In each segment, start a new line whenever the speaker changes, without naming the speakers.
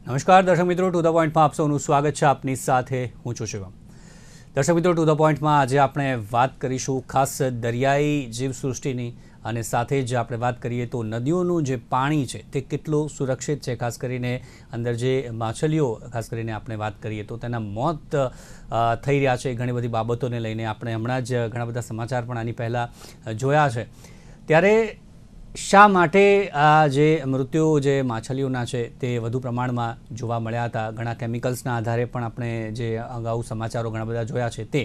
નમસ્કાર દર્શક મિત્રો, ટુ ધ પોઈન્ટમાં આપ સૌનું સ્વાગત છે. આપની સાથે હું છું શિવમ. દર્શક મિત્રો, ટુ ધ પોઈન્ટમાં આજે આપણે વાત કરીશું ખાસ દરિયાઈ જીવસૃષ્ટિની, અને સાથે જ આપણે વાત કરીએ તો નદીઓનું જે પાણી છે તે કેટલું સુરક્ષિત છે. ખાસ કરીને અંદર જે માછલીઓ, ખાસ કરીને આપણે વાત કરીએ તો તેના મોત થઈ રહ્યા છે. ઘણી બધી બાબતોને લઈને આપણે હમણાં જ ઘણા બધા સમાચાર પણ આની પહેલાં જોયા છે. ત્યારે શા માટે આ જે મૃત્યુ જે માછલીઓના છે તે વધુ પ્રમાણમાં જોવા મળ્યા હતા? ઘણા કેમિકલ્સના આધારે પણ આપણે જે અગાઉ સમાચારો ઘણા બધા જોયા છે તે,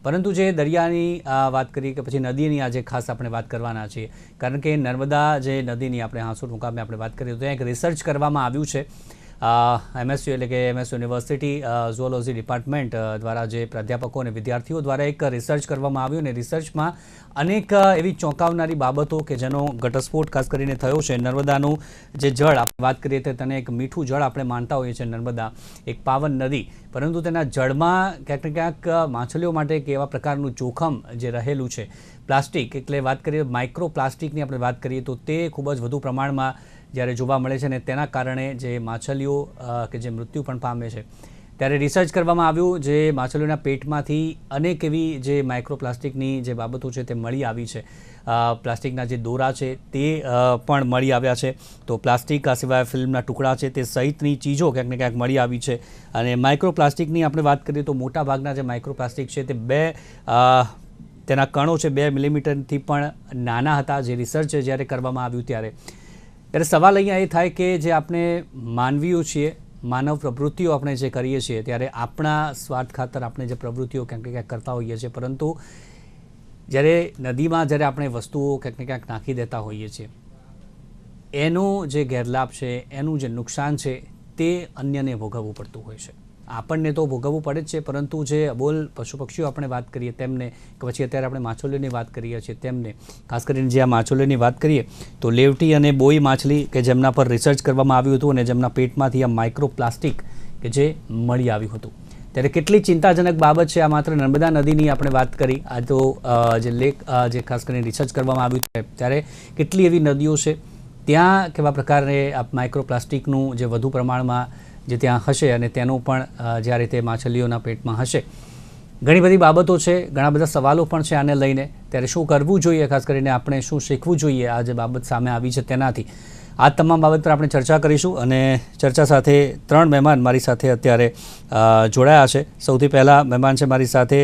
પરંતુ જે દરિયાની વાત કરી કે પછી નદીની આજે ખાસ આપણે વાત કરવાના છીએ, કારણ કે નર્મદા જે નદીની આપણે હાંસોટ મુકામે આપણે વાત કરીએ તો ત્યાં એક રિસર્ચ કરવામાં આવ્યું છે. MSU એટલે કે MS યુનિવર્સિટી ઝૂઓલોજી ડિપાર્ટમેન્ટ દ્વારા જે પ્રાધ્યાપકો અને વિદ્યાર્થીઓ દ્વારા એક રિસર્ચ કરવામાં આવ્યું, અને રિસર્ચમાં અનેક એવી ચોંકાવનારી બાબતો કે જેનો ઘટસ્ફોટ ખાસ કરીને થયો છે. નર્મદાનું જે જળ આપણે વાત કરીએ તો તેને એક મીઠું જળ આપણે માનતા હોઈએ છીએ, નર્મદા એક પાવન નદી, પરંતુ તેના જળમાં ક્યાંક ને ક્યાંક માછલીઓ માટે એક એવા પ્રકારનું જોખમ જે રહેલું છે. પ્લાસ્ટિક એટલે વાત કરીએ માઇક્રો પ્લાસ્ટિકની આપણે વાત કરીએ તો તે ખૂબ જ વધુ પ્રમાણમાં જ્યારે જોવા મળે છે, અને તેના કારણે જે માછલીઓ કે જે મૃત્યુ પણ પામે છે. ત્યારે રિસર્ચ કરવામાં આવ્યું, જે માછલીઓના પેટમાંથી અનેક એવી જે માઇક્રોપ્લાસ્ટિકની જે બાબતો છે તે મળી આવી છે. પ્લાસ્ટિકના જે દોરા છે તે પણ મળી આવ્યા છે. તો પ્લાસ્ટિક આ સિવાય ફિલ્મના ટુકડા છે તે સહિતની ચીજો ક્યાંક ને ક્યાંક મળી આવી છે. અને માઇક્રોપ્લાસ્ટિકની આપણે વાત કરીએ તો મોટાભાગના જે માઇક્રોપ્લાસ્ટિક છે તે તેના કણો છે 2 મિલીમીટરથી પણ નાના હતા. જે રિસર્ચ જ્યારે કરવામાં આવ્યું ત્યારે સવાલ અહીંયા એ થાય કે જે આપણે માનવીઓ છીએ, માનવ પ્રવૃત્તિઓ આપણે જે કરીએ છીએ, ત્યારે આપણા સ્વાર્થ ખાતર આપણે જે પ્રવૃત્તિઓ ક્યાંક ને ક્યાંક કરતા હોઈએ છીએ, પરંતુ જ્યારે નદીમાં જ્યારે આપણે વસ્તુઓ ક્યાંક ને ક્યાંક નાખી દેતા હોઈએ છીએ, એનો જે ગેરલાભ છે, એનું જે નુકસાન છે તે અન્યને ભોગવવું પડતું હોય છે. આપણને તો ભોગવવું પડે જ છે, પરંતુ જે અબોલ પશુ પક્ષીઓ આપણે વાત કરીએ તેમને, કે પછી અત્યારે આપણે માછલીઓની વાત કરીએ છીએ તેમને, ખાસ કરીને જે આ માછલીઓની વાત કરીએ તો લેવટી અને બોઈ માછલી કે જેમના પર રિસર્ચ કરવામાં આવ્યું હતું, અને જેમના પેટમાંથી આ માઇક્રોપ્લાસ્ટિક કે જે મળી આવ્યું હતું. ત્યારે કેટલી ચિંતાજનક બાબત છે. આ માત્ર નર્મદા નદીની આપણે વાત કરી, આ તો જે લેક જે ખાસ કરીને રિસર્ચ કરવામાં આવ્યું છે, ત્યારે કેટલી એવી નદીઓ છે ત્યાં કેવા પ્રકારે આ માઇક્રોપ્લાસ્ટિકનું જે વધુ પ્રમાણમાં જે ત્યાં હશે, અને તેનું પણ જ્યારે તે માછલીઓના પેટમાં હશે. ઘણી બધી બાબતો છે, ઘણા બધા સવાલો પણ છે આને લઈને. ત્યારે શું કરવું જોઈએ, ખાસ કરીને આપણે શું શીખવું જોઈએ આ જે બાબત સામે આવી છે તેનાથી? આ તમામ બાબત પર આપણે ચર્ચા કરીશું, અને ચર્ચા સાથે 3 મહેમાન મારી સાથે અત્યારે જોડાયા છે. સૌથી પહેલાં મહેમાન છે મારી સાથે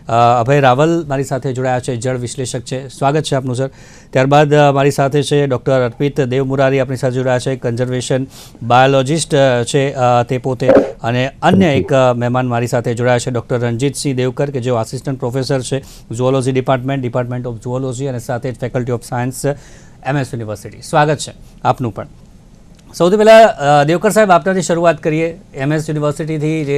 અભય રાવલ, મારી સાથે જોડાયા છે, જળ વિશ્લેષક છે. સ્વાગત છે આપનું સર. ત્યારબાદ મારી સાથે છે ડૉક્ટર અર્પિત દેવમુરારી, આપણી સાથે જોડાયા છે, કન્ઝર્વેશન બાયોલોજિસ્ટ છે તે પોતે. અને અન્ય એક મહેમાન મારી સાથે જોડાયા છે ડૉક્ટર રણજીતસિંહ દેવકર, કે જેઓ આસિસ્ટન્ટ પ્રોફેસર છે ઝૂઓલોજી ડિપાર્ટમેન્ટ ઓફ ઝૂઓલોજી, અને સાથે જ faculty of science MS university. સ્વાગત છે આપનું પણ. સૌથી પહેલાં દેવકર સાહેબ, આપનાથી શરૂઆત કરીએ. MS યુનિવર્સિટીથી જે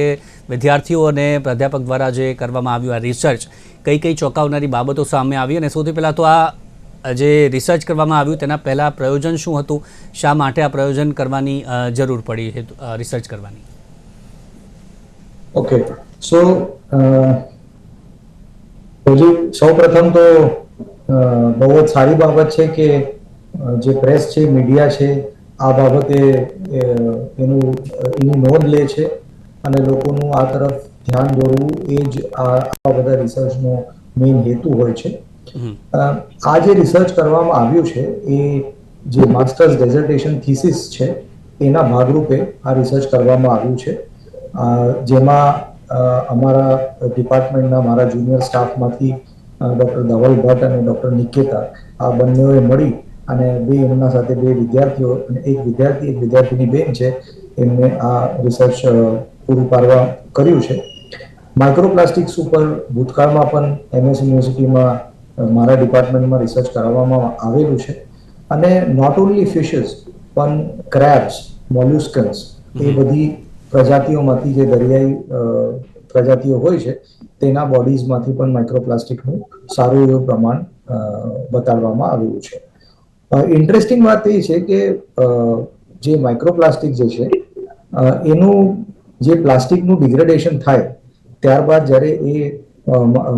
વિદ્યાર્થીઓ અને પ્રાધ્યાપક દ્વારા જે કરવામાં આવ્યું આ રિસર્ચ, કઈ ચોંકાવનારી બાબતો સામે આવી, અને સૌથી પહેલાં તો આ જે રિસર્ચ કરવામાં આવ્યું તેના પહેલાં પ્રયોજન શું હતું? શા માટે આ પ્રયોજન કરવાની જરૂર પડી રિસર્ચ કરવાની?
ઓકે, સો સૌ પ્રથમ તો બહુ જ સારી બાબત છે કે જે પ્રેસ છે, મીડિયા છે, આ બાબતે એની નોંધ લે છે, અને લોકોનું આ તરફ ધ્યાન દોરવું એ જ આ બધા રિસર્ચનો મેઇન હેતુ હોય છે. આ જે રિસર્ચ કરવામાં આવ્યું છે એ જે માસ્ટર્સ ડેઝર્ટેશન થીસિસ છે એના ભાગરૂપે આ રિસર્ચ કરવામાં આવ્યું છે, જેમાં અમારા ડિપાર્ટમેન્ટના મારા જુનિયર સ્ટાફમાંથી ડૉક્ટર ધવલ ભટ્ટ અને ડૉક્ટર નિકેતા, આ બંનેઓએ મળી અને એમના સાથે 2 વિદ્યાર્થીઓ અને એક વિદ્યાર્થીની બેન છે, એમને આ રિસર્ચ પૂરું પાડવા કર્યું છે. માઇક્રોપ્લાસ્ટિક્સ ઉપર ભૂતકાળમાં પણ MS યુનિવર્સિટીમાં મારા ડિપાર્ટમેન્ટમાં રિસર્ચ કરવામાં આવેલું છે, અને નોટ ઓનલી ફિશિસ પણ ક્રેબ્સ, મોલ્યુસ્કન્સ, એ બધી પ્રજાતિઓમાંથી જે દરિયાઈ પ્રજાતિઓ હોય છે તેના બોડીઝમાંથી પણ માઇક્રોપ્લાસ્ટિકનું સારું એવું પ્રમાણ બતાડવામાં આવેલું છે. ઇન્ટરેસ્ટિંગ વાત એ છે કે જે માઇક્રોપ્લાસ્ટિક જે છે એનું જે પ્લાસ્ટિકનું ડિગ્રેડેશન થાય ત્યારબાદ જ્યારે એ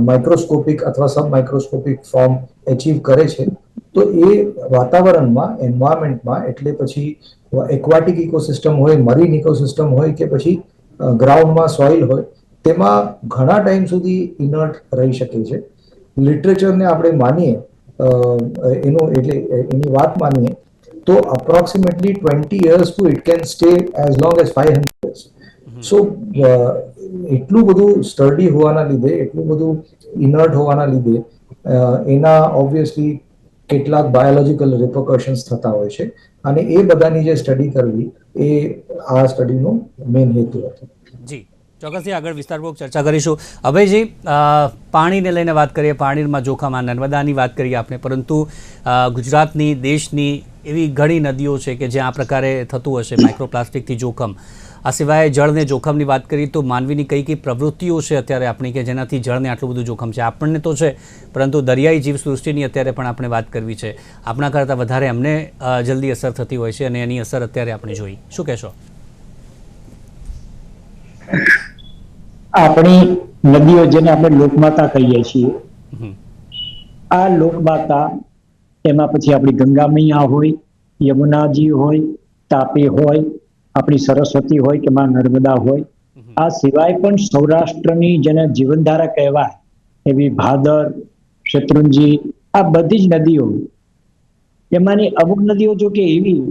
માઇક્રોસ્કોપિક અથવા સબ માઇક્રોસ્કોપિક ફોર્મ એચીવ કરે છે તો એ વાતાવરણમાં, એન્વાયરમેન્ટમાં, એટલે પછી એક્વાટિક ઇકોસિસ્ટમ હોય, મરીન ઇકોસિસ્ટમ હોય કે પછી ગ્રાઉન્ડમાં સોઇલ હોય, તેમાં ઘણા ટાઈમ સુધી ઇનર્ટ રહી શકે છે. લિટરેચરને આપણે માનીએ, એની વાત માનીએ તો approximately 20 years to it can stay as long as 500 years. સો એટલું બધું સ્ટડી હોવાના લીધે, એટલું બધું ઇનર્ટ હોવાના લીધે એના ઓબ્વિયસલી કેટલાક બાયોલોજીકલ રિપોર્કશન્સ થતા હોય છે, અને એ બધાની જે સ્ટડી કરવી એ આ સ્ટડીનો મેઇન હેતુ હતો.
જી, ચોક્કસથી આગળ વિસ્તારપૂર્વક ચર્ચા કરીશું. અભયજી, પાણીને લઈને વાત કરીએ, પાણીમાં જોખમ, આ નર્મદાની વાત કરીએ આપણે, પરંતુ ગુજરાતની, દેશની એવી ઘણી નદીઓ છે કે જ્યાં આ પ્રકારે થતું હશે માઇક્રોપ્લાસ્ટિકથી જોખમ. આ સિવાય જળને જોખમની વાત કરીએ તો માનવીની કઈ કઈ પ્રવૃત્તિઓ છે અત્યારે આપણી કે જેનાથી જળને આટલું બધું જોખમ છે? આપણને તો છે, પરંતુ દરિયાઈ જીવસૃષ્ટિની અત્યારે પણ આપણે વાત કરવી છે. આપણા કરતાં વધારે અમને જલ્દી અસર થતી હોય છે, અને એની અસર અત્યારે આપણે જોઈ. શું કહેશો?
આપણી નદીઓ, જેને આપણે લોકમાતા કહીએ છીએ, આ લોકમાતા, એમાં પછી આપણી ગંગા મૈયા હોય, યમુનાજી હોય, તાપી હોય, આપણી સરસ્વતી હોય કે માં નર્મદા હોય, આ સિવાય પણ સૌરાષ્ટ્રની જેને જીવનધારા કહેવાય એવી ભાદર, શેત્રુંજી, આ બધી જ નદીઓ, એમાંની અમુક નદીઓ જો કે એવી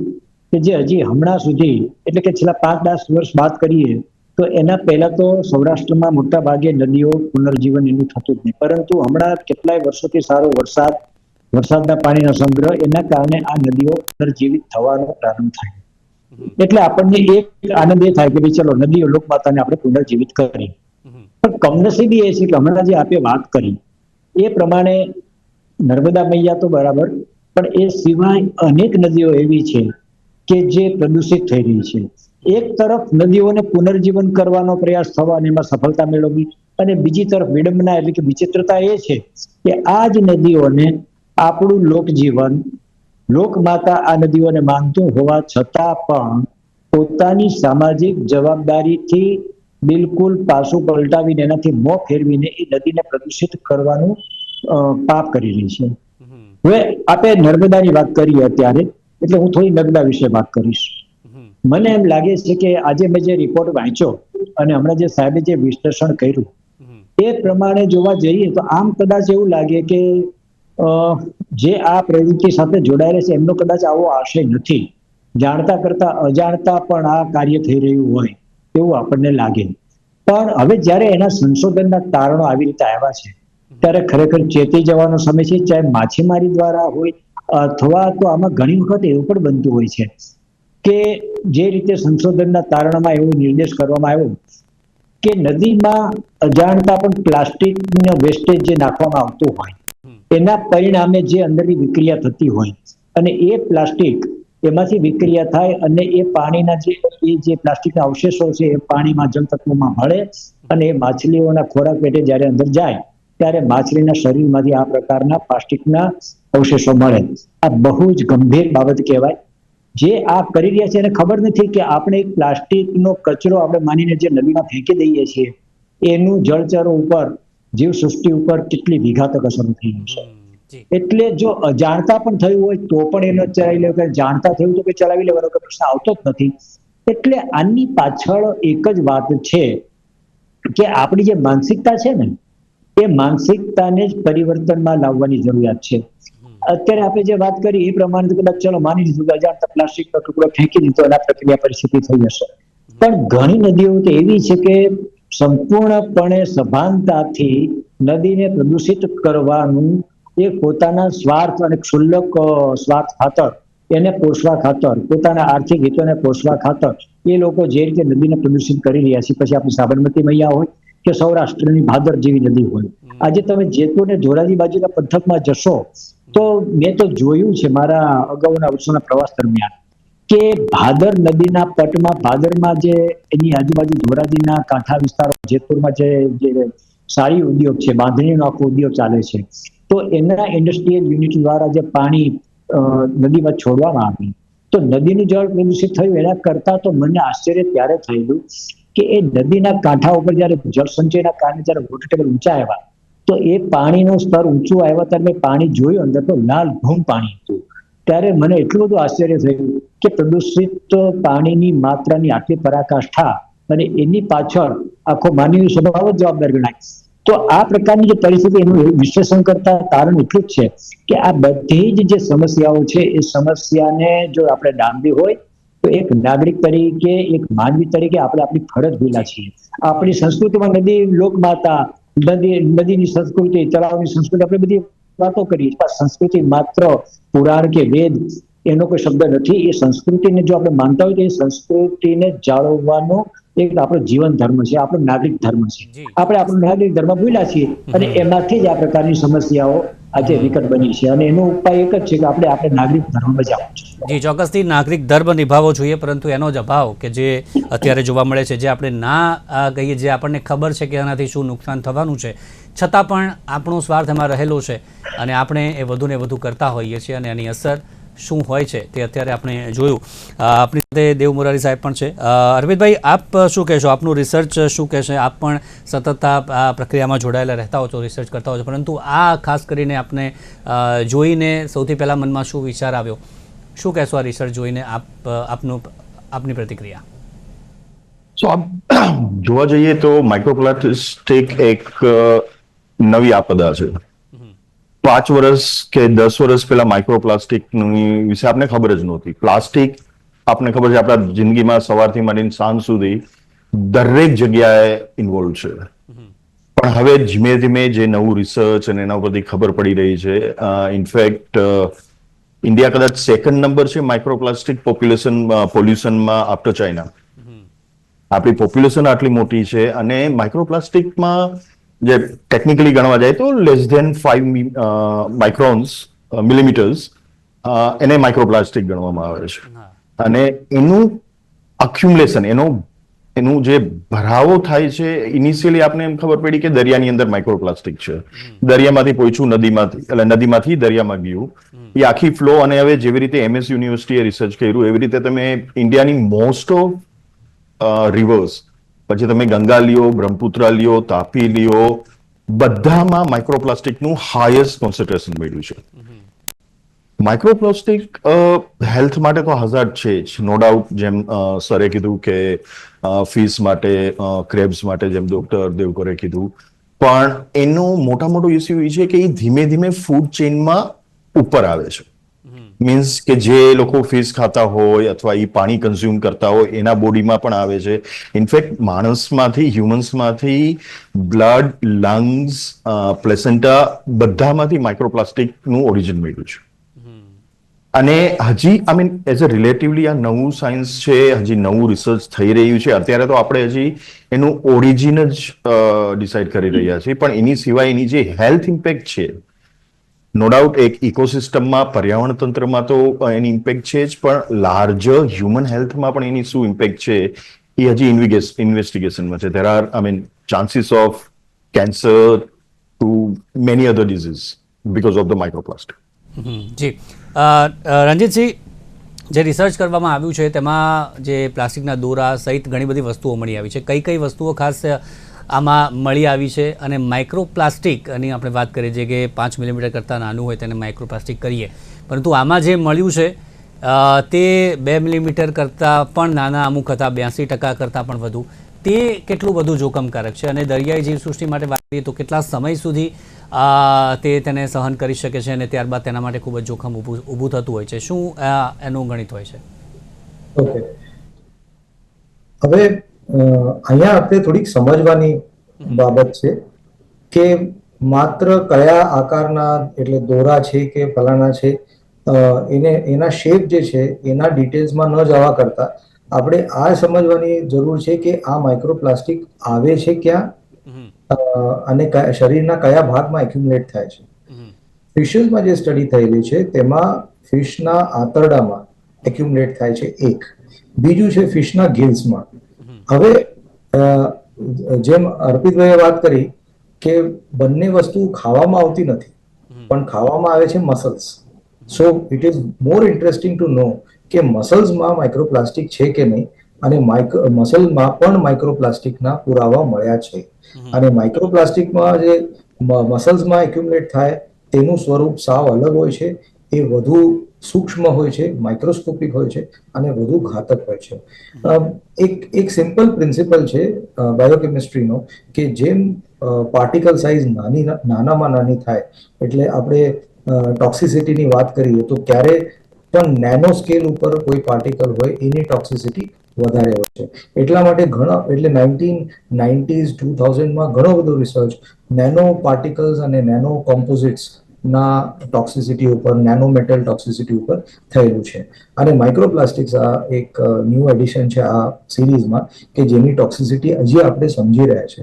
કે જે હજી હમણાં સુધી, એટલે કે છેલ્લા 5-10 વર્ષ બાદ કરીએ તો એના પહેલા તો સૌરાષ્ટ્રમાં મોટા ભાગે નદીઓ પુનર્જીવન એનું થતું જ નહીં, પરંતુ હમણાં કેટલાય વર્ષોથી સારો વરસાદના પાણીનો સંગ્રહ, એના કારણે આ નદીઓ પુનર્જીવિત થવાનો પ્રારંભ થાય. એટલે આપણને એક આનંદ એ થાય કે ભાઈ ચલો, નદીઓ લોકમાતાને આપણે પુનર્જીવિત કરી. પણ કમનસીબી એ છે કે હમણાં જે આપણે વાત કરી એ પ્રમાણે નર્મદા મૈયા તો બરાબર, પણ એ સિવાય અનેક નદીઓ એવી છે કે જે પ્રદૂષિત થઈ રહી છે. એક તરફ નદીઓને પુનર્જીવન કરવાનો પ્રયાસ થવા અને એમાં સફળતા મેળવવી, અને બીજી તરફ વિડંબના એટલે કે વિચિત્રતા એ છે કે આ જ નદીઓને આપણું લોકજીવન, લોકમાતા આ નદીઓને માનતું હોવા છતાં પણ પોતાની સામાજિક જવાબદારીથી બિલકુલ પાછું પલટાવીને, એનાથી મોં ફેરવીને એ નદીને પ્રદૂષિત કરવાનું પાપ કરી રહી છે. હવે આપણે નર્મદાની વાત કરીએ અત્યારે, એટલે હું થોડી નર્મદા વિશે વાત કરીશ. મને એમ લાગે છે કે આજે મેં જે રિપોર્ટ વાંચ્યો અને હમણાં જે સાહેબે જે વિશ્લેષણ કર્યું એ પ્રમાણે જોવા જઈએ તો આમ કદાચ એવું લાગે કે જે આ પ્રવૃત્તિ સાથે જોડાયેલા છે એમનો કદાચ આવો આશય નથી, જાણતા કરતા અજાણતા પણ આ કાર્ય થઈ રહ્યું હોય એવું આપણને લાગે. પણ હવે જ્યારે એના સંશોધનના તારણો આવી રીતે આવ્યા છે ત્યારે ખરેખર ચેતી જવાનો સમય છે. ચાહે માછીમારી દ્વારા હોય અથવા તો આમાં ઘણી વખત એવું પણ બનતું હોય છે કે જે રીતે સંશોધનના તારણમાં એવો નિર્દેશ કરવામાં આવ્યો કે નદીમાં અજાણતા પણ પ્લાસ્ટિકનો વેસ્ટેજ જે નાખવામાં આવતું હોય એના પરિણામે જે અંદરની વિક્રિયા થતી હોય, અને એ પ્લાસ્ટિક એમાંથી વિક્રિયા થાય અને એ પાણીના જે પ્લાસ્ટિકના અવશેષો છે એ પાણીમાં જળતત્વોમાં મળે, અને એ માછલીઓના ખોરાક પેટે જ્યારે અંદર જાય ત્યારે માછલીના શરીરમાંથી આ પ્રકારના પ્લાસ્ટિકના અવશેષો મળે. આ બહુ જ ગંભીર બાબત કહેવાય. જે આ કરી રહ્યા છે એને ખબર નથી કે આપણે એક પ્લાસ્ટિકનો કચરો આપણે માનીને જે નદીમાં ફેંકી દઈએ છીએ એનું જળચરો ઉપર, જીવસૃષ્ટિ ઉપર કેટલી વિઘાતક અસર થઈ રહી છે. એટલે જો અજાણતા પણ થયું હોય તો પણ એને ચલાવી લેવું, જાણતા થયું તો ચલાવી લેવાનો પ્રશ્ન આવતો જ નથી. એટલે આની પાછળ એક જ વાત છે કે આપણી જે માનસિકતા છે ને એ માનસિકતાને જ પરિવર્તનમાં લાવવાની જરૂરિયાત છે. અત્યારે આપણે જે વાત કરી એ પ્રમાણે કદાચ ચલો માની લીધું કે અજાણતા પ્લાસ્ટિકનો ટુકડો ફેંકી દીધો, એના પ્રક્રિયા પરિસ્થિતિ થઈ જશે. પણ ઘણી નદીઓ તો એવી છે કે સંપૂર્ણપણે સભાનતાથી નદીને પ્રદૂષિત કરવાનું એ પોતાના સ્વાર્થ અને ક્ષુલ્લક સ્વાર્થ ખાતર, એને પોષવા ખાતર, પોતાના આર્થિક હિતોને પોષવા ખાતર એ લોકો જે રીતે નદીને પ્રદૂષિત કરી રહ્યા છે. પછી આપણી સાબરમતી મૈયા હોય કે સૌરાષ્ટ્રની ભાદર જેવી નદી હોય, આજે તમે જેતપુર ને ધોરાજી બાજુના પંથકમાં જશો તો મેં તો જોયું છે મારા અગાઉના વર્ષોના પ્રવાસ દરમિયાન કે ભાદર નદીના પટમાં, ભાદરમાં જે એની આજુબાજુ ધોરાજીના કાંઠા વિસ્તારો, જેતપુરમાં જે સારી ઉદ્યોગ છે, બાંધણીનો આખો ઉદ્યોગ ચાલે છે, તો એના ઇન્ડસ્ટ્રીયલ યુનિટ દ્વારા જે પાણી નદીમાં છોડવામાં આવ્યું તો નદીનું જળ પ્રદૂષિત થયું. એના કરતા તો મને આશ્ચર્ય ત્યારે થયેલું કે એ નદીના કાંઠા ઉપર જયારે જળ સંચયના કારણે જયારે વોટર ટેબલ ઊંચા આવ્યા તો એ પાણીનું સ્તર ઊંચું આવ્યા ત્યારે મેં પાણી જોયું, અંદર તો લાલ ઘૂમ પાણી હતું. ત્યારે મને એટલું બધું આશ્ચર્ય થયું કે પ્રદૂષિત પાણીની માત્રાની આટલી પરાકાષ્ઠા અને એની પાછળ આખો માનવી સ્વભાવ જ જવાબદાર ગણાય. તો આ પ્રકારની જે પરિસ્થિતિ, એનું વિશ્લેષણ કરતા કારણ એટલું જ છે કે આ બધી જ જે સમસ્યાઓ છે એ સમસ્યાને જો આપણે ડામવી હોય તો એક નાગરિક તરીકે, એક માનવી તરીકે આપણે આપણી ફરજ ભૂલ્યા છીએ. આપણી સંસ્કૃતિમાં નદી, લોકમાતા, નદીની સંસ્કૃતિ, તળાવની સંસ્કૃતિ, આપણે બધી વાતો કરીએ. સંસ્કૃતિ માત્ર પુરાણ કે વેદ એનો કોઈ શબ્દ નથી. એ સંસ્કૃતિને જો આપણે માનતા હોય તો એ સંસ્કૃતિને જાળવવાનો એક આપણો જીવન ધર્મ છે, આપણો નાગરિક ધર્મ છે. આપણે આપણો નાગરિક ધર્મ ભૂલ્યા છીએ અને એમાંથી જ આ પ્રકારની સમસ્યાઓ આજે વિકટ બની છે. અને એનો ઉપાય એક જ છે કે આપણે નાગરિક ધર્મ બજાવવો છે.
જી, ચોક્કસથી નાગરિક ધર્મ નિભાવવો જોઈએ, પરંતુ એનો જ અભાવ કે જે અત્યારે જોવા મળે છે, જે આપણે ના કહીએ, જે આપણને ખબર છે કે એનાથી શું નુકસાન થવાનું છે, છતાં પણ આપણો સ્વાર્થ એમાં રહેલો છે અને આપણે એ વધુને વધુ કરતા હોઈએ છીએ અને એની અસર શું હોય છે તે અત્યારે આપણે જોયું. આપણી સાથે દેવ મોરારી સાહેબ પણ છે. અરવિંદભાઈ, આપ શું કહેશો? આપનું રિસર્ચ શું કહેશે? આપ પણ સતત આ પ્રક્રિયામાં જોડાયેલા રહેતા હો છો, રિસર્ચ કરતા હો છો, પરંતુ આ ખાસ કરીને આપને જોઈને સૌથી પહેલાં મનમાં શું વિચાર આવ્યો? શું કહેશો આ રિસર્ચ જોઈને? આપની પ્રતિક્રિયા.
જોવા જઈએ તો માઇક્રોપ્લાસ્ટિક એક નવી આપદા છે. 5 વર્ષ કે 10 વર્ષ પહેલા માઇક્રોપ્લાસ્ટિક વિશે આપને ખબર જ નહોતી. પ્લાસ્ટિક આપને ખબર છે આપણા જિંદગીમાં સવારથી માંડીને સાંજ સુધી દરેક જગ્યાએ ઇન્વોલ્વ છે. પણ હવે ધીમે ધીમે જે નવું રિસર્ચ અને એના ઉપરથી ખબર પડી રહી છે, ઇનફેક્ટ ઇન્ડિયા કદાચ 2nd નંબર છે માઇક્રોપ્લાસ્ટિક પોલ્યુશનમાં આફ્ટર ચાઇના. આપણી પોપ્યુલેશન આટલી મોટી છે અને માઇક્રોપ્લાસ્ટિકમાં જે ટેકનિકલી ગણવા જાય તો લેસ ધેન 5 માઇક્રોન્સ મિલીમીટર્સ એને માઇક્રોપ્લાસ્ટિક ગણવામાં આવે છે. અને એનું અક્યુમ્યુલેશન, એનું જે ભરાવો થાય છે, ઇનિશિયલી આપને એમ ખબર પડી કે દરિયાની અંદર માઇક્રોપ્લાસ્ટિક છે, દરિયામાંથી પહોંચ્યું નદીમાંથી દરિયામાં ગયું, એ આખી ફ્લો. અને હવે જેવી રીતે MS યુનિવર્સિટીએ રિસર્ચ કર્યું એવી રીતે તમે ઇન્ડિયાની મોસ્ટ ઓફ રિવર્સ, પછી તમે ગંગા લ્યો, બ્રહ્મપુત્ર લ્યો, તાપી લ્યો, બધામાં માઇક્રોપ્લાસ્ટિકનું હાઈએસ્ટ કોન્સન્ટ્રેશન મળ્યું છે. માઇક્રોપ્લાસ્ટિક હેલ્થ માટે તો હઝાર્ડ છે જ, નો ડાઉટ. જેમ સરે કીધું કે ફિશ માટે, ક્રેબ્સ માટે, જેમ ડોક્ટર દેવકરે કીધું, પણ એનો મોટો ઇસ્યુ એ છે કે એ ધીમે ધીમે ફૂડ ચેઇનમાં ઉપર આવે છે. મીન્સ કે જે લોકો ફિશ ખાતા હોય અથવા એ પાણી કન્ઝ્યુમ કરતા હોય એના બોડીમાં પણ આવે છે. ઇનફેક્ટ માણસમાંથી, હ્યુમન્સમાંથી બ્લડ, લંગ્સ, પ્લેસેન્ટા બધામાંથી માઇક્રોપ્લાસ્ટિકનું ઓરિજિન મળ્યું છે. અને હજી એઝ અ રિલેટિવલી આ નવું સાયન્સ છે, હજી નવું રિસર્ચ થઈ રહ્યું છે. અત્યારે તો આપણે હજી એનું ઓરિજિન જ ડિસાઇડ કરી રહ્યા છીએ, પણ એની સિવાય એની જે હેલ્થ ઇમ્પેક્ટ છે, નો ડાઉટ એક ઇકોસિસ્ટમમાં, પર્યાવરણ તંત્રમાં તો એની ઇમ્પેક્ટ છે જ, પણ લાર્જર હ્યુમન હેલ્થમાં પણ એની શું ઇમ્પેક્ટ છે એ હજી ઇન્વેસ્ટિગેશનમાં છે. There are chances of cancer to many other disease because of the microplastic.
જી, રંજીતસિંહ, જે રિસર્ચ કરવામાં આવ્યું છે તેમાં જે પ્લાસ્ટિકના દોરા સહિત ઘણી બધી વસ્તુઓ મળી આવી છે. કઈ વસ્તુઓ ખાસ આમાં મળી આવી છે? અને માઇક્રોપ્લાસ્ટિકની આપણે વાત કરીએ છીએ કે 5 મિલીમીટર કરતાં નાનું હોય તેને માઇક્રોપ્લાસ્ટિક કરીએ, પરંતુ આમાં જે મળ્યું છે તે 2 મિલીમીટર કરતાં પણ નાના અમુક હતા, 82% કરતાં પણ વધુ. તે કેટલું બધું જોખમકારક છે? અને દરિયાઈ જીવસૃષ્ટિ માટે વાત કરીએ તો કેટલા સમય સુધી તે તેને સહન કરી શકે છે અને ત્યારબાદ તેના માટે ખૂબ જ જોખમ ઊભું થતું હોય છે? શું એનું ગણિત હોય છે?
ઓકે, હવે અહીંયા આપણે થોડીક સમજવાની બાબત છે કે માત્ર કયા આકારના, એટલે દોરા છે કે ફલાણા છે, એના શેપ જે છે એના ડિટેલ્સમાં ન જવા કરતા આપણે આ સમજવાની જરૂર છે કે આ માઇક્રોપ્લાસ્ટિક આવે છે ક્યાં અને શરીરના કયા ભાગમાં એક્યુમ્યુલેટ થાય છે. ફિશિસમાં જે સ્ટડી થયેલી છે તેમાં ફિશના આંતરડામાં એક્યુમ્યુલેટ થાય છે એક. બીજું છે ફિશના ગિલ્સમાં. હવે જેમ અર્પિતભાઈએ વાત કરી કે બંને વસ્તુ ખાવામાં આવતી નથી, પણ ખાવામાં આવે છે muscles. So it is more interesting to know કે મસલ્સમાં માઇક્રોપ્લાસ્ટિક છે કે નહીં, અને મસલમાં પણ માઇક્રોપ્લાસ્ટિકના પુરાવા મળ્યા છે. અને માઇક્રોપ્લાસ્ટિકમાં જે મસલ્સમાં એક્યુમ્યુલેટ થાય તેનું સ્વરૂપ સાવ અલગ હોય છે. એ વધુ સૂક્ષ્મ હોય છે, માઇક્રોસ્કોપિક હોય છે અને વધુ ઘાતક હોય છે. એક સિમ્પલ પ્રિન્સિપલ છે બાયોકેમિસ્ટ્રીનો કે જેમ પાર્ટિકલ સાઇઝ નાનામાં નાની થાય, એટલે આપણે ટોક્સિસિટીની વાત કરીએ તો ક્યારે પણ નેનો સ્કેલ ઉપર કોઈ પાર્ટિકલ હોય એની ટોક્સિસિટી વધારે હોય છે. એટલા માટે એટલે 1990s 2000માં ઘણો બધો રિસર્ચ નેનો પાર્ટિકલ્સ અને નેનો કોમ્પોઝિટ્સ ના ટોક્સિસિટી ઉપર, નેનો મેટલ ટોક્સિસિટી ઉપર થયેલું છે. અને માઇક્રોપ્લાસ્ટિક્સ આ એક ન્યૂ એડિશન છે આ સિરીઝમાં કે જેની ટોક્સિસિટી હજી આપણે સમજી રહ્યા છે.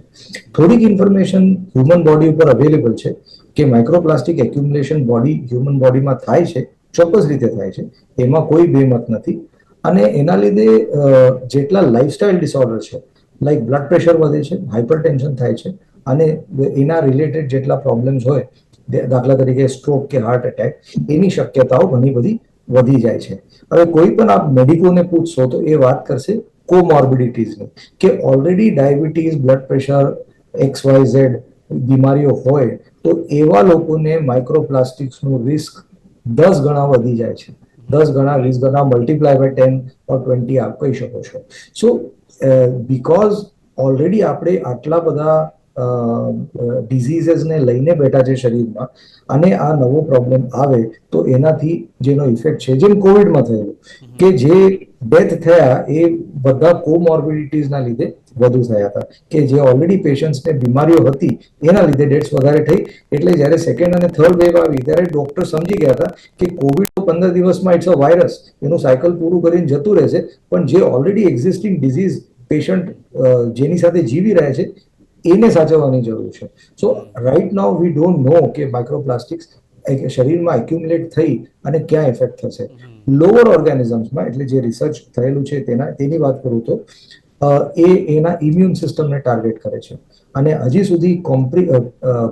થોડીક ઇન્ફોર્મેશન હ્યુમન બોડી ઉપર અવેલેબલ છે કે માઇક્રોપ્લાસ્ટિક એક્યુમ્યુલેશન હ્યુમન બોડીમાં થાય છે, ચોક્કસ રીતે થાય છે, એમાં કોઈ બેમત નથી. અને એના લીધે જેટલા લાઇફસ્ટાઇલ ડિસઓર્ડર છે, લાઈક બ્લડ પ્રેશર વધે છે, હાઇપરટેન્શન થાય છે અને એના રિલેટેડ જેટલા પ્રોબ્લેમ્સ હોય, દાખલા તરીકે સ્ટ્રોક કે હાર્ટ એટેક, એની શક્યતાઓ ઘણી બધી વધી જાય છે. હવે કોઈ પણ આપ મેડિકોને પૂછશો તો એ વાત કરશે કોમોર્બિડિટીઝની, કે already diabetes, blood pressure, XYZ બીમારીઓ હોય તો એવા લોકોને માઇક્રોપ્લાસ્ટિક્સનું રિસ્ક 10 ગણા વધી જાય છે. 10 ગણા, 20 ગણા, મલ્ટીપ્લાય બાય 10 or 20 આપ કહી શકો છો. સો બીકોઝ ઓલરેડી આપણે આટલા બધા ડિઝીઝીસને લઈને બેઠા છે શરીરમાં, અને આ નવો પ્રોબ્લેમ આવે તો એનાથી જેનો ઇફેક્ટ છે, જેમ કોવિડમાં થયેલું કે જે ડેથ થયા એ બધા કોમોર્બિડિટીઝના લીધે વધુ થયા હતા, કે જે ઓલરેડી પેશન્ટ્સને બીમારીઓ હતી એના લીધે ડેથ્સ વધારે થઈ. એટલે જ્યારે સેકન્ડ અને થર્ડ વેવ આવી ત્યારે ડોક્ટર સમજી ગયા હતા કે કોવિડ 15 દિવસમાં ઇટ્સ અ વાયરસ, એનું સાયકલ પૂરું કરીને જતું રહેશે, પણ જે ઓલરેડી એક્ઝિસ્ટિંગ ડિઝીઝ પેશન્ટ જેની સાથે જીવી રહ્યા છે એને સાચવવાની જરૂર છે. સો right now we don't know કે માઇક્રોપ્લાસ્ટિક્સ શરીરમાં એક્યુમ્યુલેટ થઈ અને ક્યાં ઇફેક્ટ થશે. લોઅર ઓર્ગેનિઝમ્સમાં, એટલે જે રિસર્ચ થયેલું છે તેની વાત કરું તો એના ઇમ્યુન સિસ્ટમને ટાર્ગેટ કરે છે. અને હજી સુધી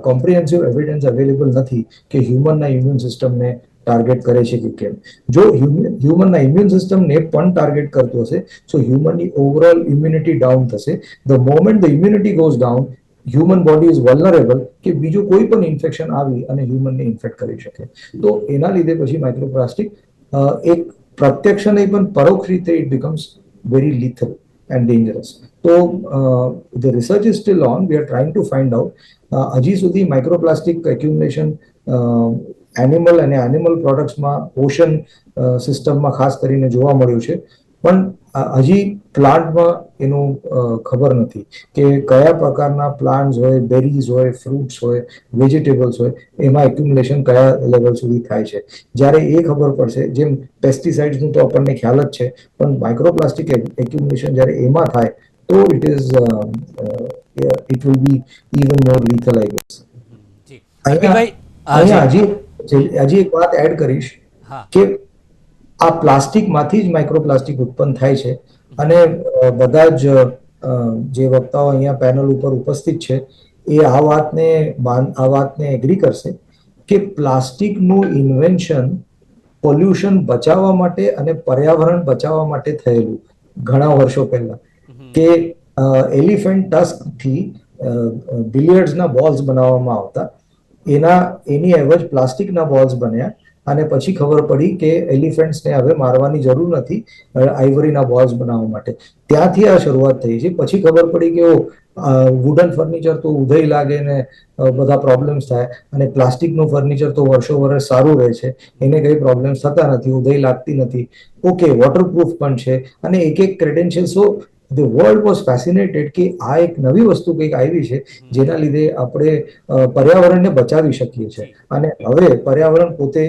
કોમ્પ્રિહેન્સિવ એવિડન્સ અવેલેબલ નથી કે હ્યુમનના ઇમ્યુન સિસ્ટમને ટાર્ગેટ કરે છે કે કેમ. જો હ્યુમનના ઇમ્યુન સિસ્ટમને પણ ટાર્ગેટ કરતું હશે તો હ્યુમનની ઓવરઓલ ઇમ્યુનિટી ડાઉન થશે. The moment the immunity goes down, human body is vulnerable કે બીજું કોઈ પણ ઇન્ફેક્શન આવી અને હ્યુમનને ઇન્ફેક્ટ કરી શકે. તો એના લીધે પછી માઇક્રોપ્લાસ્ટિક એક પ્રત્યક્ષ નહીં પણ પરોક્ષ રીતે it becomes very lethal and dangerous. So the research is still on. We are trying to find out. હજી સુધી માઇક્રોપ્લાસ્ટિક એક્યુમ્યુલેશન એનિમલ અને એનિમલ પ્રોડક્ટ્સમાં ઓશન સિસ્ટમમાં ખાસ કરીને જોવા મળ્યું છે, પણ હજી પ્લાન્ટમાં એનું ખબર નથી કે કયા પ્રકારના પ્લાન્ટ્સ હોય, બેરીઝ હોય, ફ્રૂટ્સ હોય, વેજીટેબલ્સ હોય, એમાં એક્યુમ્યુલેશન કયા લેવલ સુધી થાય છે. જ્યારે એ ખબર પડશે, જેમ પેસ્ટિસાઇડ્સનું તો આપણને ખ્યાલ જ છે, પણ માઇક્રોપ્લાસ્ટિક એક્યુમ્યુલેશન જ્યારે એમાં થાય તો it will be even more lethal, I guess. અહીંયા હજી એક વાત એડ કરીશ કે આ પ્લાસ્ટિકમાંથી જ માઇક્રોપ્લાસ્ટિક ઉત્પન્ન થાય છે. અને બધા જ જે વક્તાઓ અહીંયા પેનલ ઉપર ઉપસ્થિત છે એ આ વાતને એગ્રી કરશે કે પ્લાસ્ટિકનું ઇન્વેન્શન પોલ્યુશન બચાવવા માટે અને પર્યાવરણ બચાવવા માટે થયેલું ઘણા વર્ષો પહેલા, કે એલિફન્ટ ટસ્કથી બિલિયર્ડ્સના બોલ્સ બનાવવામાં આવતા, એની એવજ પ્લાસ્ટિકના બોલ્સ બન્યા અને પછી ખબર પડી કે એલિફન્ટ્સને હવે મારવાની જરૂર નથી આઇવરીના બોલ્સ બનાવવા માટે. ત્યાંથી આ શરૂઆત થઈ છે. પછી ખબર પડી કે વુડન ફર્નિચર તો ઉધઈ લાગે ને બધા પ્રોબ્લેમ્સ થાય, અને પ્લાસ્ટિકનું ફર્નિચર તો વર્ષો વર્ષ સારું રહે છે, એને કઈ પ્રોબ્લેમ્સ થતા નથી, ઉધઈ લાગતી નથી, ઓકે, વોટરપ્રૂફ પણ છે, અને એક credential. So the world was ફેસિનેટેડ કે આ એક નવી વસ્તુ કંઈક આવી છે જેના લીધે આપણે પર્યાવરણને બચાવી શકીએ છીએ, અને હવે પર્યાવરણ પોતે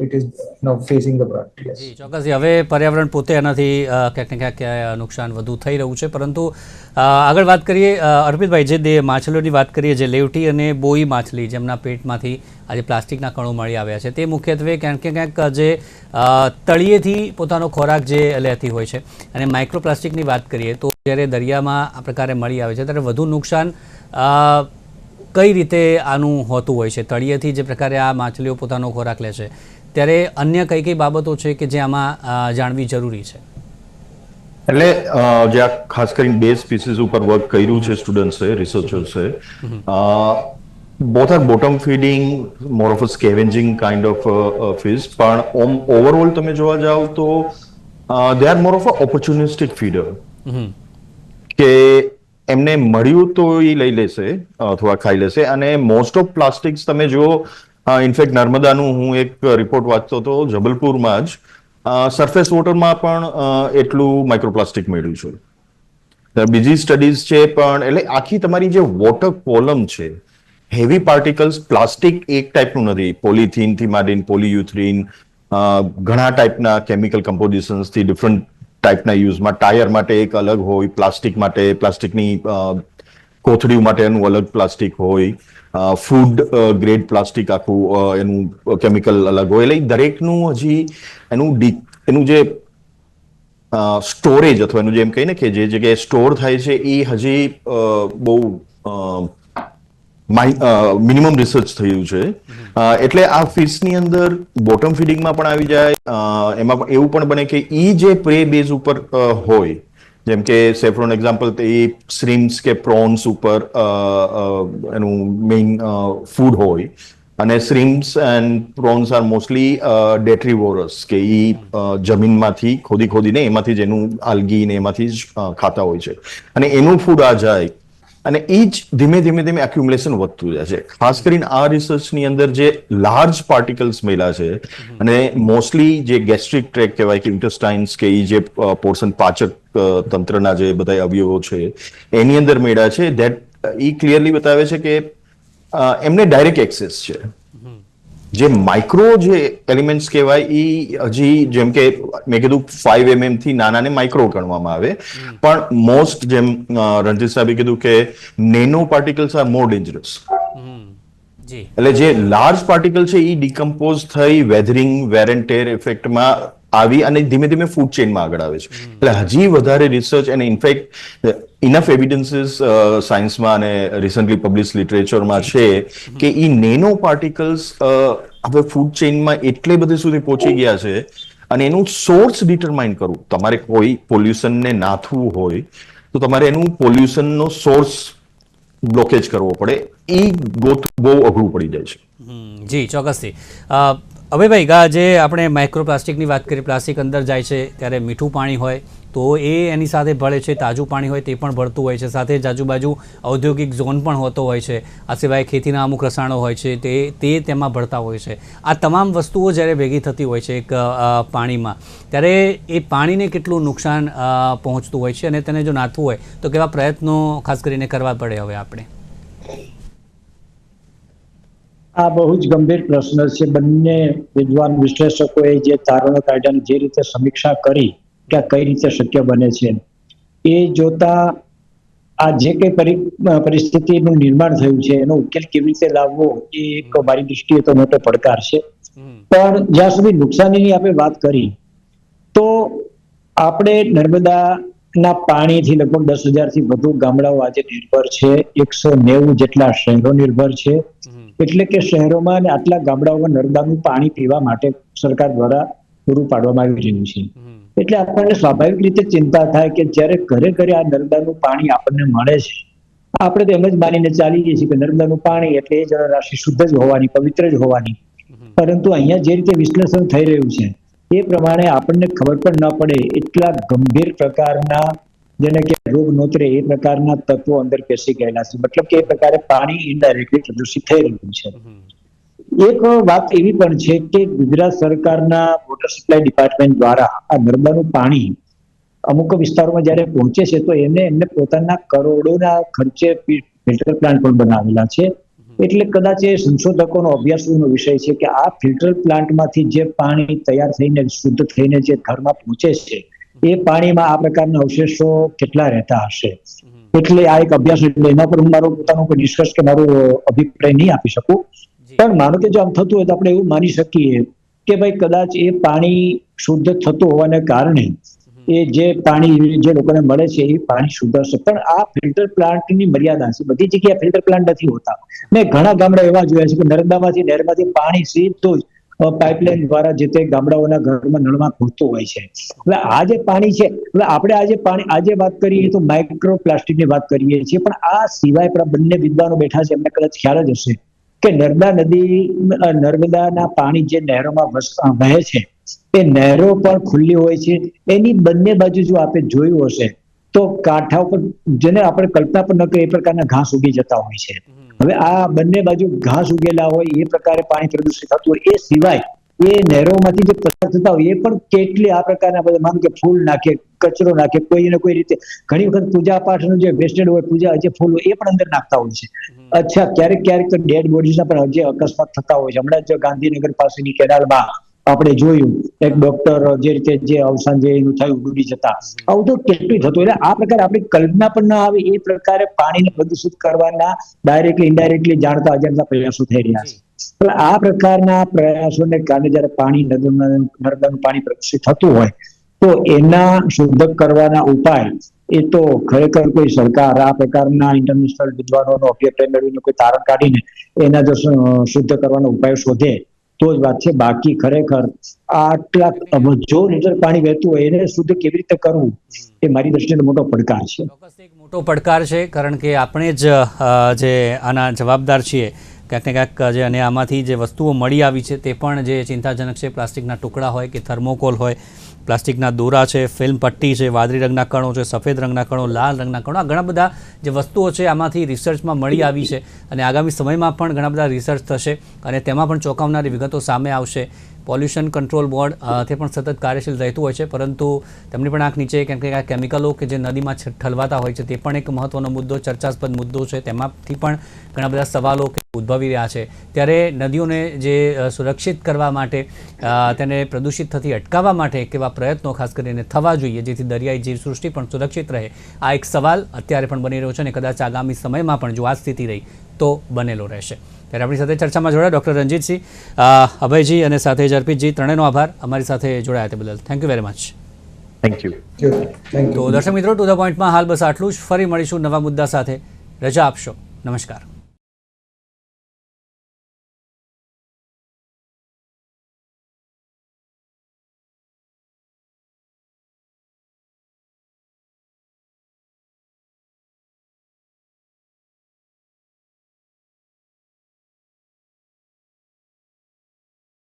it is now facing the brunt.
ચોક્કસ, હવે પર્યાવરણ પોતે એનાથી ક્યાંક ને ક્યાંક નુકસાન વધુ થઈ રહ્યું છે. પરંતુ આગળ વાત કરીએ અર્પિતભાઈ, જે માછલીઓની વાત કરીએ, જે લેવટી અને બોઈ માછલી જેમના પેટમાંથી આજે પ્લાસ્ટિકના કણો મળી આવ્યા છે, તે મુખ્યત્વે ક્યાંક ને ક્યાંક જે તળિયેથી પોતાનો ખોરાક જે લેતી હોય છે, અને માઇક્રોપ્લાસ્ટિકની વાત કરીએ તો જ્યારે દરિયામાં આ પ્રકારે મળી આવે છે ત્યારે વધુ નુકસાન કઈ રીતે આનું હોતું હોય છે? તળિયેથી જે પ્રકારે આ માછલીઓ પોતાનો ખોરાક લે છે ત્યારે અન્ય કઈ કઈ બાબતો છે કે જે આમાં જાણવી જરૂરી છે?
એટલે જે આ ખાસ કરીને 2 સ્પીસીસ ઉપર વર્ક કર્યું છે સ્ટુડન્ટ્સે, રિસર્ચર્સે, both are bottom feeding, more of a scavenging kind of fish. પણ ઓવરઓલ તમે જોવા જાવ તો they are more of a opportunistic feeder. કે એમને મળ્યું તો એ લઈ લેશે અથવા ખાઈ લેશે. અને મોસ્ટ ઓફ પ્લાસ્ટિક્સ તમે જુઓ, ઇનફેક્ટ નર્મદાનું હું એક રિપોર્ટ વાંચતો હતો જબલપુરમાં જ, સરફેસ વોટરમાં પણ એટલું માઇક્રોપ્લાસ્ટિક મળ્યું છે. બીજી સ્ટડીઝ છે પણ એટલે આખી તમારી જે વોટર કોલમ છે, હેવી પાર્ટિકલ્સ, પ્લાસ્ટિક એક ટાઈપનું નથી. પોલિથીન થી માંડીને પોલિયુથરીન, ઘણા ટાઈપના કેમિકલ કમ્પોઝિશન્સથી ડિફરન્ટ ટાઈપના યુઝમાં, ટાયર માટે એક અલગ હોય, પ્લાસ્ટિક માટે પ્લાસ્ટિકની કોથળીઓ માટે એનું અલગ પ્લાસ્ટિક હોય, ફૂડ ગ્રેડ પ્લાસ્ટિક આખું એનું કેમિકલ અલગ હોય. એટલે દરેકનું હજી એનું જે સ્ટોરેજ અથવા એનું જેમ કહીને કે જે જગ્યાએ સ્ટોર થાય છે એ હજી બહુ મિનિમમ રિસર્ચ થયું છે. એટલે આ ફિશની અંદર બોટમ ફીડિંગમાં પણ આવી જાય. એમાં એવું પણ બને કે ઈ જે પ્રે બેઝ ઉપર હોય, જેમ કે સે ફોર એક્ઝામ્પલ એ શ્રીમ્સ કે પ્રોન્સ ઉપર એનું મેઇન ફૂડ હોય, અને શ્રીમ્સ એન્ડ પ્રોન્સ આર મોસ્ટલી ડેટ્રીવોરસ, કે ઈ જમીનમાંથી ખોદીને એમાંથી જ એનું આલ્ગી ને એમાંથી જ ખાતા હોય છે. અને એનું ફૂડ આ જાય અને એ જ ધીમે ધીમે એક્યુમ્યુલેશન વધતું જાય છે. ખાસ કરીને આ રિસર્ચની અંદર જે લાર્જ પાર્ટિકલ્સ મળ્યા છે, અને મોસ્ટલી જે ગેસ્ટ્રિક ટ્રેક કહેવાય કે ઇન્ટેસ્ટાઇન્સ કે એ જે પોર્શન પાચક તંત્રના જે બધા અવયવો છે એની અંદર મળ્યા છે, ધેટ એ ક્લિયરલી બતાવે છે કે એમને ડાયરેક્ટ એક્સેસ છે. જે માઇક્રો જે એલિમેન્ટ્સ કહેવાય એ હજી જેમ કે મેં કીધું 5 mm થી નાનાને માઇક્રો ગણવામાં આવે, પણ મોસ્ટ જેમ રણજીત સાહેબે કીધું કે nano particles are more dangerous. એટલે જે લાર્જ પાર્ટિકલ છે એ ડિકમ્પોઝ થઈ વેધરિંગ વેર એન્ડ ટેર ઇફેક્ટમાં આવી અને ધીમે ધીમે ફૂડ ચેઇનમાં આગળ આવે છે. એટલે હજી વધારે રિસર્ચ અને ઇનફેક્ટ ઇનફ એવિડન્સીસ સાયન્સમાં અને રિસન્ટલી પબ્લિશ લિટરેચરમાં છે કે ઈ નેનો પાર્ટિકલ્સ હવે ફૂડ ચેઇનમાં એટલે બધે સુધી પહોંચી ગયા છે. અને એનું સોર્સ ડિટરમાઇન કરવું, તમારે કોઈ પોલ્યુશનને નાથવું હોય તો તમારે એનું પોલ્યુશનનો સોર્સ બ્લોકેજ કરવો પડે. એ બહુ અઘરું પડી જાય છે.
જી ચોક્કસથી. હવે ભાઈ જે આપણે માઇક્રોપ્લાસ્ટિકની વાત કરીએ, પ્લાસ્ટિક અંદર જાય છે ત્યારે મીઠું પાણી હોય તો એ એની સાથે ભળે છે, તાજું પાણી હોય તે પણ ભળતું હોય છે, સાથે જ આજુબાજુ ઔદ્યોગિક ઝોન પણ હોતો હોય છે, આ સિવાય ખેતીના અમુક રસાયણો હોય છે તે તેમાં ભળતા હોય છે. આ તમામ વસ્તુઓ જ્યારે ભેગી થતી હોય છે એક પાણીમાં, ત્યારે એ પાણીને કેટલું નુકસાન પહોંચતું હોય છે, અને તેને જો નાથવું હોય તો કેવા પ્રયત્નો ખાસ કરીને કરવા પડે હવે આપણે?
આ બહુ જ ગંભીર પ્રશ્ન છે. બંને વિદ્વાન વિશ્લેષકોએ જે તારણો કાઢ્યા, જે રીતે સમીક્ષા કરી કે આ કઈ રીતે શક્ય બને છે, એ જોતા આ જે કઈ પરિસ્થિતિનું નિર્માણ થયું છે એનો ઉકેલ કેવી રીતે લાવવો એ એક મારી દૃષ્ટિએ તો મોટો પડકાર છે. પણ જ્યાં સુધી નુકસાનીની આપણે વાત કરી તો આપણે નર્મદાના પાણીથી લગભગ 10,000 થી વધુ ગામડાઓ આજે નિર્ભર છે. 190 જેટલા શહેરો નિર્ભર છે. એટલે કે શહેરોમાં અને આટલા ગામડાઓમાં નર્મદાનું પાણી પીવા માટે સરકાર દ્વારા પૂરું પાડવામાં આવી રહ્યું છે. એટલે આપણને સ્વાભાવિક રીતે ચિંતા થાય કે જ્યારે ઘરે ઘરે આ નર્મદાનું પાણી આપણને મળે છે, આપણે તો એમ જ માનીને ચાલીએ છીએ કે નર્મદાનું પાણી એટલે એ જળરાશિ શુદ્ધ જ હોવાની, પવિત્ર જ હોવાની. પરંતુ અહીંયા જે રીતે વિશ્લેષણ થઈ રહ્યું છે એ પ્રમાણે આપણને ખબર પણ ન પડે એટલા ગંભીર પ્રકારના, જેને કે રોગ નોતરે એ પ્રકારના તત્વો અંદર પેસી ગયેલા છે. મતલબ કે એ પ્રકારે પાણી ઇનડાયરેક્ટલી પ્રદૂષિત થઈ રહ્યું છે. એક વાત એવી પણ છે કે ગુજરાત સરકારના વોટર સપ્લાય ડિપાર્ટમેન્ટ દ્વારા આ નર્મદાનું પાણી અમુક વિસ્તારોમાં જ્યારે પહોંચે છે તો એમને પોતાના કરોડોના ખર્ચે ફિલ્ટર પ્લાન્ટ પણ બનાવેલા છે. એટલે કદાચ એ સંશોધકોનો અભ્યાસનો વિષય છે કે આ ફિલ્ટર પ્લાન્ટમાંથી જે પાણી તૈયાર થઈને શુદ્ધ થઈને જે ઘરમાં પહોંચે છે એ પાણીમાં આ પ્રકારના અવશેષો કેટલા રહેતા હશે. એટલે આ એક અભ્યાસ, એટલે એના પર હું મારો પોતાનો કોઈ નિષ્કર્ષ કે મારો અભિપ્રાય નહીં આપી શકું. પણ માનો કે જો આમ થતું હોય તો આપણે એવું માની શકીએ કે ભાઈ કદાચ એ પાણી શુદ્ધ થતું હોવાને કારણે એ જે પાણી જે લોકોને મળે છે એ પાણી શુદ્ધ હશે. પણ આ ફિલ્ટર પ્લાન્ટની મર્યાદા છે. બધી જગ્યાએ ફિલ્ટર પ્લાન્ટ નથી હોતા. મેં ઘણા ગામડા એવા જોયા છે કે નર્મદામાંથી નહેરમાંથી પાણી સીધું જ પાઇપલાઇન દ્વારા જે તે ગામડાઓના ઘરમાં નળમાં પૂરતું હોય છે. હવે આ જે પાણી છે, હવે આપણે આજે વાત કરીએ તો માઇક્રો પ્લાસ્ટિકની વાત કરીએ છીએ, પણ આ સિવાય પણ બંને વિદ્વાનો બેઠા છે, એમને કદાચ ખ્યાલ જ હશે કે નર્મદાના પાણી જે નહેરોમાં વહે છે એ નહેરો પણ ખુલ્લી હોય છે. એની બંને બાજુ જો આપણે જોયું હશે તો કાંઠા ઉપર જેને આપણે કલ્પના પણ ન કરીએ એ પ્રકારના ઘાસ ઉગી જતા હોય છે. હવે આ બંને બાજુ ઘાસ ઉગેલા હોય એ પ્રકારે પાણી પ્રદૂષિત થતું હોય. એ સિવાય એ નહેરોમાંથી જે પસાર થતા હોય એ પણ કેટલી આ પ્રકારના બધા માનો કે ફૂલ નાખે, કચરો નાખે, કોઈ ને કોઈ રીતે ઘણી વખત પૂજા પાઠનું જે વેસ્ટેડ હોય, પૂજા જે ફૂલ હોય એ પણ અંદર નાખતા હોય છે. અચ્છા, ક્યારેક તો ડેડ બોડીઝના પણ જે અકસ્માત થતા હોય છે. હમણાં જ ગાંધીનગર પાસેની કેનાલમાં આપણે જોયું એક ડોક્ટર જે રીતે જે અવસાન જે એનું થયું ડૂબી જતા. આવું તો કેટલું થતું. એટલે આ પ્રકારે આપણી કલ્પના પણ ના આવે એ પ્રકારે પાણીને પ્રદૂષિત કરવાના ડાયરેક્ટલી ઇનડાયરેક્ટલી જાણતા અજાણતા પ્રયાસો થઈ રહ્યા છે. એટલે આ પ્રકારના પ્રયાસોને કારણે જયારે પાણી નર્મદાનું પાણી પ્રદૂષિત થતું હોય તો એના શુદ્ધ કરવાના ઉપાય એ તો ખરેખર કોઈ સરકાર આ પ્રકારના ઇન્ટરનેશનલ વિદ્વાનોનો અભ્યાસ મેળવીને કોઈ તારણ કાઢીને એના જો શુદ્ધ કરવાના ઉપાયો શોધે તો જ વાત છે. બાકી ખરેખર આટલા અબજો લીટર પાણી વહેતું હોય એને શુદ્ધ કેવી રીતે કરવું એ મારી દ્રષ્ટિએ મોટો પડકાર છે.
ચોક્કસ એક મોટો પડકાર છે, કારણ કે આપણે જ જે આના જવાબદાર છીએ ક્યાંક ને ક્યાંક જે અને આમાંથી જે વસ્તુઓ મળી આવી છે તે પણ જે ચિંતાજનક છે. પ્લાસ્ટિકના ટુકડા હોય કે થર્મોકોલ હોય, પ્લાસ્ટિકના દોરા છે, ફિલ્મ પટ્ટી છે, વાદળી રંગના કણો છે, સફેદ રંગના કણો, લાલ રંગના કણો, આ ઘણા બધા જે વસ્તુઓ છે આમાંથી રિસર્ચમાં મળી આવી છે અને આગામી સમયમાં પણ ઘણા બધા રિસર્ચ થશે અને તેમાં પણ ચોંકાવનારી વિગતો સામે આવશે. પોલ્યુશન કંટ્રોલ બોર્ડ તે પણ સતત કાર્યશીલ રહેતું હોય છે, પરંતુ તેમની પણ આંખ નીચે કેમ કે આ કેમિકલો કે જે નદીમાં ઠલવાતા હોય છે તે પણ એક મહત્વનો મુદ્દો, ચર્ચાસ્પદ મુદ્દો છે. તેમાંથી પણ ઘણા બધા સવાલો કે ઉદ્ભવી રહ્યા છે. ત્યારે નદીઓને જે સુરક્ષિત કરવા માટે, તેને પ્રદૂષિત થતી અટકાવવા માટે કેવા પ્રયત્નો ખાસ કરીને થવા જોઈએ જેથી દરિયાઈ જીવસૃષ્ટિ પણ સુરક્ષિત રહે, આ એક સવાલ અત્યારે પણ બની રહ્યો છે અને કદાચ આગામી સમયમાં પણ જો આ સ્થિતિ રહી તો બનેલો રહેશે. ત્યારે આપણી સાથે ચર્ચામાં જોડાયા ડૉક્ટર રંજીતસિંહ, અભયજી અને સાથે જ અર્પિતજી, ત્રણેયનો આભાર અમારી સાથે જોડાયા તે બદલ. Thank you very much.
Thank you.
તો દર્શક મિત્રો, ટુ ધ પોઈન્ટમાં હાલ બસ આટલું જ. ફરી મળીશું નવા મુદ્દા સાથે. રજા આપશો. નમસ્કાર.